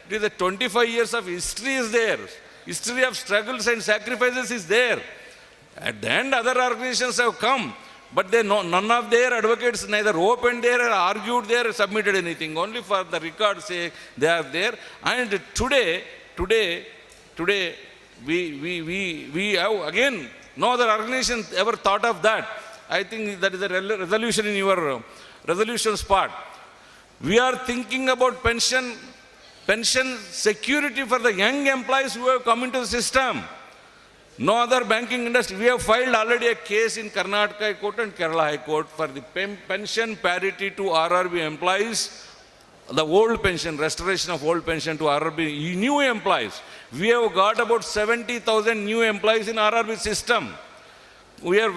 It is a 25 years of history is there. History of struggles and sacrifices is there. At the end, other organizations have come, but none of their advocates neither opened there or argued there or submitted anything. Only for the record say they are there. And today, we have again, no other organization ever thought of that. I think that is a resolution in your resolutions part. We are thinking about pension security for the young employees who have come into the system. No other banking industry. We have filed already a case in Karnataka High Court and Kerala High Court for the pension parity to RRB employees, the old pension, restoration of old pension to RRB new employees. We have got about 70,000 new employees in RRB system. We are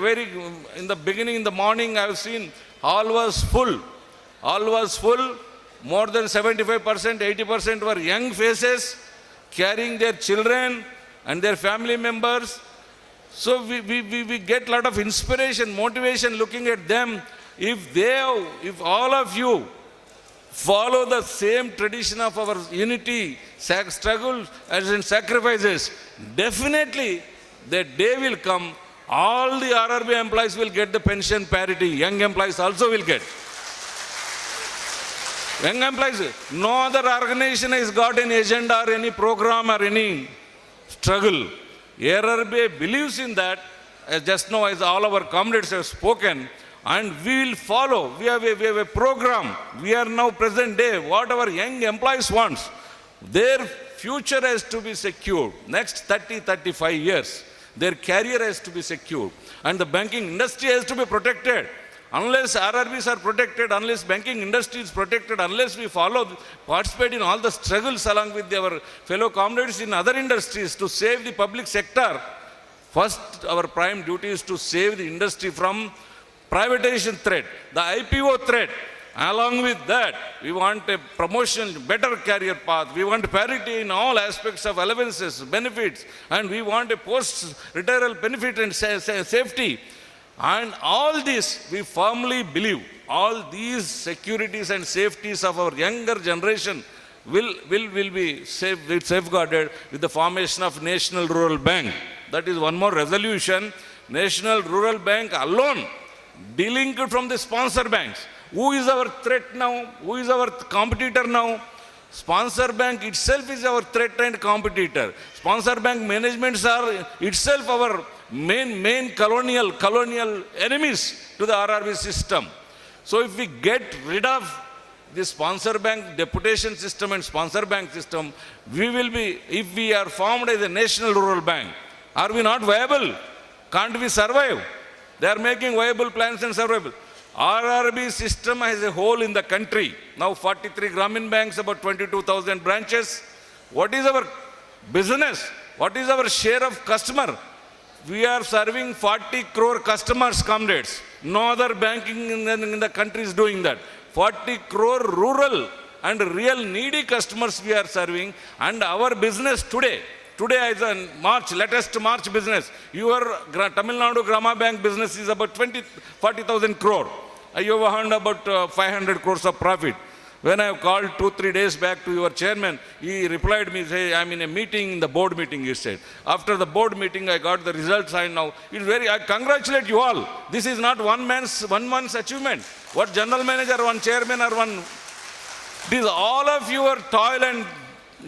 in the beginning, in the morning, I have seen all was full. All was full. More than 75%, 80% were young faces carrying their children and their family members. So we get a lot of inspiration, motivation looking at them. If all of you follow the same tradition of our unity, struggles and sacrifices, definitely the day will come, all the RRB employees will get the pension parity. Young employees also will get. Young employees, no other organization has got any agenda or any program or any struggle. AIRRBEA believes in that, as just now as all our comrades have spoken, and we will follow. We have a program. We are now present day. What our young employees want, their future has to be secured. Next 30, 35 years, their career has to be secured. And the banking industry has to be protected. Unless RRBs are protected, unless banking industry is protected, unless we participate in all the struggles along with our fellow comrades in other industries to save the public sector, first our prime duty is to save the industry from privatization threat, the IPO threat. Along with that, we want a promotion, better career path. We want parity in all aspects of allowances, benefits, and we want a post-retirement benefit and safety. And all this, we firmly believe, all these securities and safeties of our younger generation will be safeguarded with the formation of National Rural Bank. That is one more resolution. National Rural Bank alone, delinked from the sponsor banks. Who is our threat now? Who is our competitor now? Sponsor bank itself is our threat and competitor. Sponsor bank managements are itself our main colonial enemies to the RRB system. So if we get rid of the sponsor bank deputation system and sponsor bank system, we will be, if we are formed as a national rural bank, are we not viable? Can't we survive? They are making viable plans and survival. RRB system as a whole in the country, now 43 Grameen banks, about 22,000 branches. What is our business? What is our share of customer? We are serving 40 crore customers, comrades. No other banking in the country is doing that. 40 crore rural and real needy customers we are serving. And our business today is a latest March business. Your Tamil Nadu Grama Bank business is about 40,000 crore. You have earned about 500 crores of profit. When I called 2-3 days back to your chairman, he replied me, say, I'm in a meeting, in the board meeting, he said. After the board meeting, I got the results, and now I congratulate you all. This is not one man's achievement. What general manager, one chairman, or one, it is all of your toil and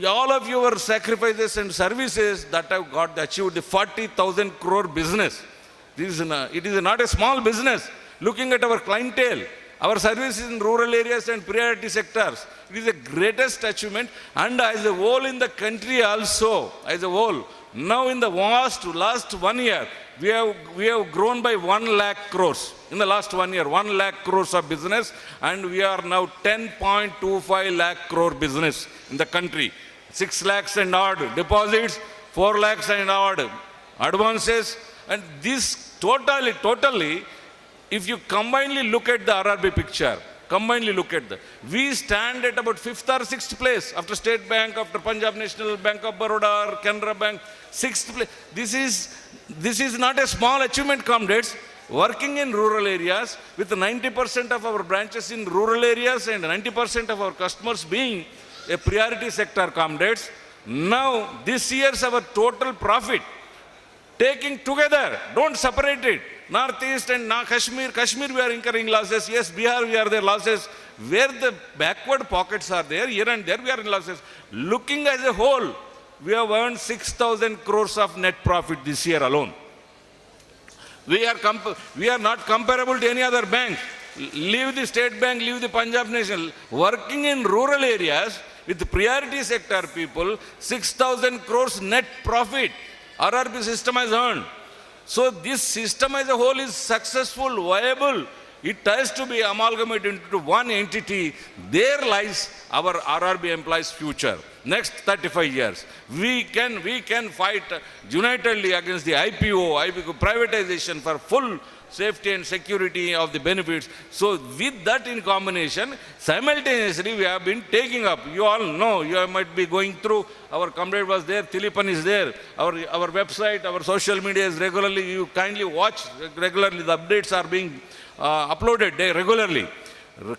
all of your sacrifices and services that have got achieved the 40,000 crore business. It is not a small business. Looking at our clientele, our services in rural areas and priority sectors, it is the greatest achievement. And as a whole in the country also, as a whole, now in the last 1 year, we have grown by 1 lakh crores. In the last 1 year, 1 lakh crores of business, and we are now 10.25 lakh crore business in the country. 6 lakhs and odd deposits, 4 lakhs and odd advances, and this totally, if you combinedly look at the RRB picture, we stand at about 5th or 6th place after State Bank, after Punjab National Bank of Baroda, or Canara Bank, 6th place. This is not a small achievement, comrades. Working in rural areas with 90% of our branches in rural areas and 90% of our customers being a priority sector, comrades. Now, this year's our total profit, taking together, don't separate it. Northeast and Kashmir, we are incurring losses. Yes, Bihar, we are there losses. Where the backward pockets are there, here and there, we are in losses. Looking as a whole, we have earned 6,000 crores of net profit this year alone. We are not comparable to any other bank. Leave the State Bank, leave the Punjab National. Working in rural areas with priority sector people, 6,000 crores net profit RRB system has earned. So this system as a whole is successful, viable. It has to be amalgamated into one entity. There lies our RRB employees' future. Next 35 years, we can fight unitedly against the IPO privatization for full safety and security of the benefits. So with that in combination, simultaneously we have been taking up. You all know, you might be going through, our comrade was there, Tilipan is there, our website, our social media is regularly, you kindly watch regularly, the updates are being uploaded there regularly.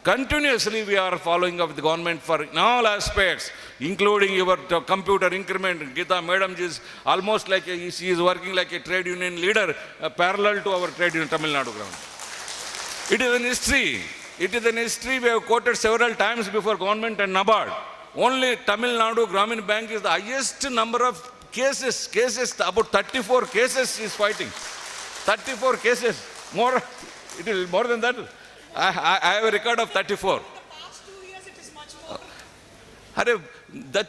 Continuously we are following up with the government for in all aspects, including your computer increment. Geeta Madam is almost like, she is working like a trade union leader, parallel to our trade union Tamil Nadu ground. It is an history. It is an history we have quoted several times before government and NABARD. Only Tamil Nadu Gramin Bank is the highest number of cases, about 34 cases is fighting. 34 cases, more, it is more than that. I have a record of 34. In the past 2 years, it is much more. That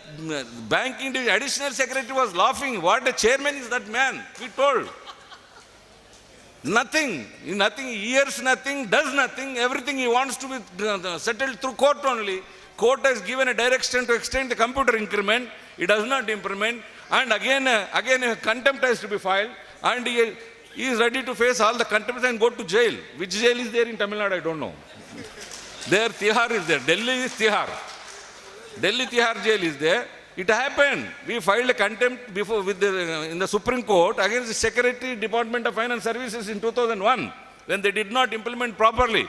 banking additional secretary was laughing. What a chairman is that man? We told. Nothing, hears nothing, does nothing. Everything he wants to be settled through court only. Court has given a direction to extend the computer increment. He does not implement. And again a contempt has to be filed. And he is ready to face all the contempt and go to jail. Which jail is there in Tamil Nadu? I don't know. There, Tihar is there. Delhi is Tihar. Delhi Tihar jail is there. It happened. We filed a contempt before in the Supreme Court against the Secretary, Department of Finance Services in 2001 when they did not implement properly.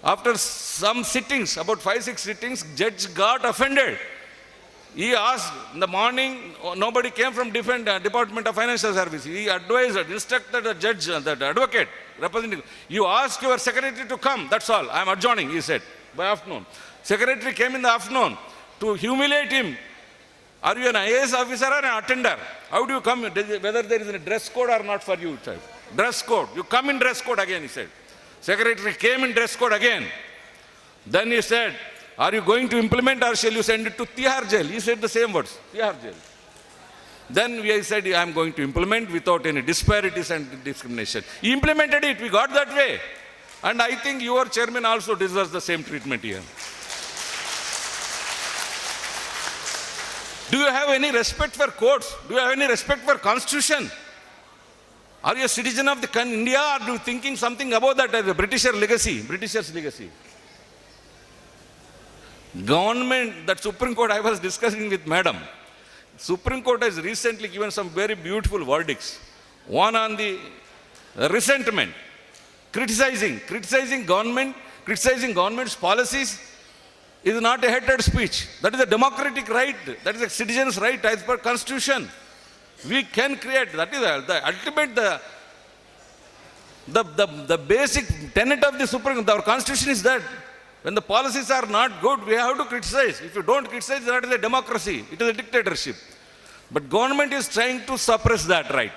After some sittings, about 5-6 sittings, judge got offended. He asked in the morning, nobody came from Department of Financial Services. He advised, instructed the judge, the advocate, representative, you ask your secretary to come, that's all, I am adjourning, he said, by afternoon. Secretary came in the afternoon to humiliate him. Are you an IAS officer or an attender? How do you come, whether there is a dress code or not for you? Dress code, you come in dress code again, he said. Secretary came in dress code again. Then he said, are you going to implement or shall you send it to Tihar jail? He said the same words, Tihar jail. Then we said, I am going to implement without any disparities and discrimination. He implemented it, we got that way. And I think your chairman also deserves the same treatment here. Do you have any respect for courts? Do you have any respect for constitution? Are you a citizen of the India, or are you thinking something about that as a Britisher's legacy? Government, that Supreme Court I was discussing with Madam. Supreme Court has recently given some very beautiful verdicts. One on the resentment, criticizing government's policies is not a hatred speech. That is a democratic right. That is a citizen's right as per constitution. We can create, that is the ultimate, the basic tenet of the Supreme Court, our constitution is that. When the policies are not good, we have to criticize. If you don't criticize, that is a democracy. It is a dictatorship. But government is trying to suppress that right.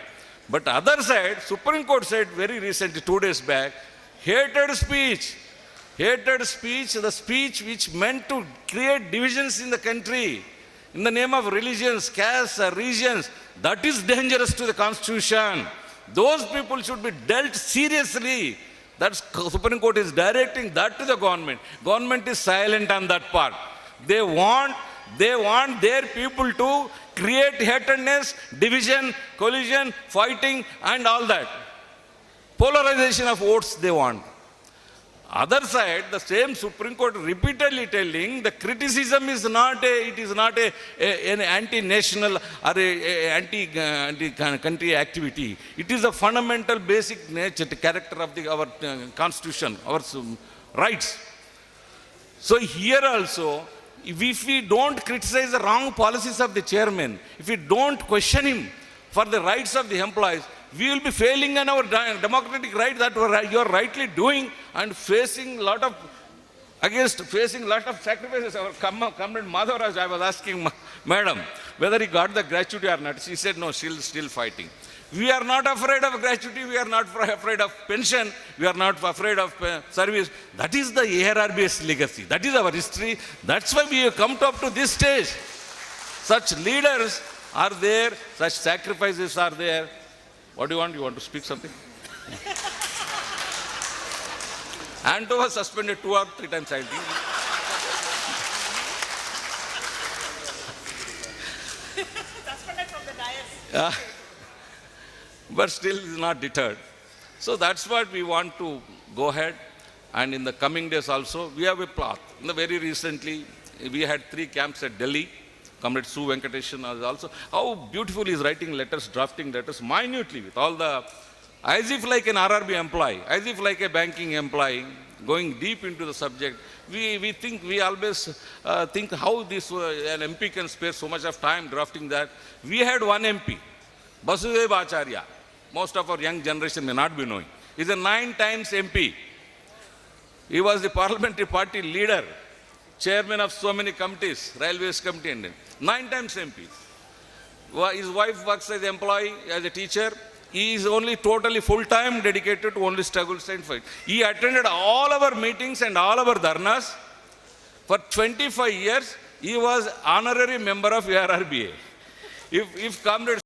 But other side, Supreme Court said very recently, 2 days back, hated speech, the speech which meant to create divisions in the country in the name of religions, castes, regions, that is dangerous to the constitution. Those people should be dealt seriously. That Supreme Court is directing that to the government. Government is silent on that part. They want their people to create hatredness, division, collision, fighting and all that. Polarization of votes they want. Other side, the same Supreme Court repeatedly telling the criticism is not an anti-national or anti-country activity. It is a fundamental basic nature, character of our constitution, our rights. So here also, if we don't criticize the wrong policies of the chairman, if we don't question him for the rights of the employees, we will be failing in our democratic right that you are rightly doing and facing lot of sacrifices. Our comrade Madhavraj, I was asking madam whether he got the gratuity or not. She said no, she's still fighting. We are not afraid of gratuity, we are not afraid of pension, we are not afraid of service. That is the AIRRBA's legacy. That is our history. That's why we have come up to this stage. Such leaders are there, such sacrifices are there. What do you want? You want to speak something? Anto was suspended 2 or 3 times, I think. Suspended from the dais. But still is not deterred. So that's what we want to go ahead. And in the coming days also, we have a path. Very recently, we had 3 camps at Delhi. Comrade Su Venkateswar also. How beautiful he is writing letters, drafting letters minutely with all the, as if like an RRB employee, as if like a banking employee, going deep into the subject. We always think how this an MP can spare so much of time drafting that. We had one MP, Basudev Acharya. Most of our young generation may not be knowing. He's a 9 times MP. He was the parliamentary party leader, chairman of so many committees, railways committee, and 9 times MP. His wife works as an employee, as a teacher. He is only totally full-time dedicated to only struggle and fight. He attended all our meetings and all our dharnas. For 25 years, he was honorary member of AIRRBEA. If Comrade